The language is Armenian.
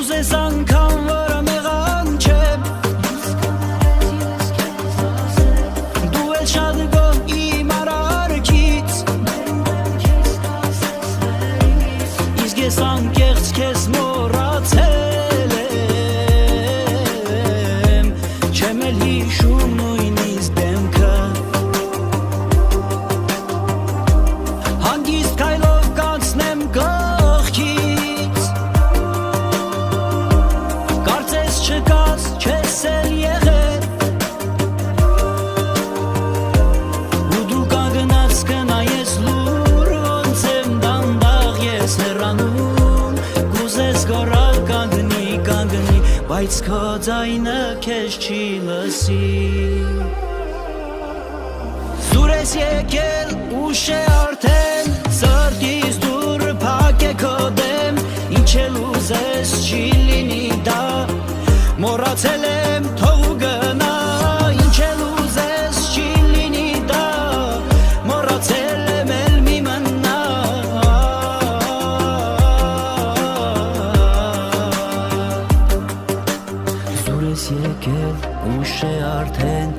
Կուզես անգամ որը մեղան չեմ Դու էլ շատ գոհ իմ արարքից Իսկ ես անկեղծ քեզ մոռացել եմ Չեմ էլ հիշում նույնիսկ դեմքը Հանգիստ քայլով կանցնեմ կողքից Կարծես չկաս չես էլ եղել Ու դու կանգնած կնայես լուր Ոնց եմ դանդաղ ես հեռանում Կուզես գոռալ կանգնի Բայց քո ձայնը քեզ չի լսի Սուր ես եկել ուշ է արդեն Սրտիս դուր փակ է քո դեմ Ինչ էլ ուզես չի լինի դա Մոռացել եմ թող ու գնա Ինչ էլ ուզես չի լինի դա Մոռացել եմ էլ մի մնա Սուր ես եկել ուշ է արդեն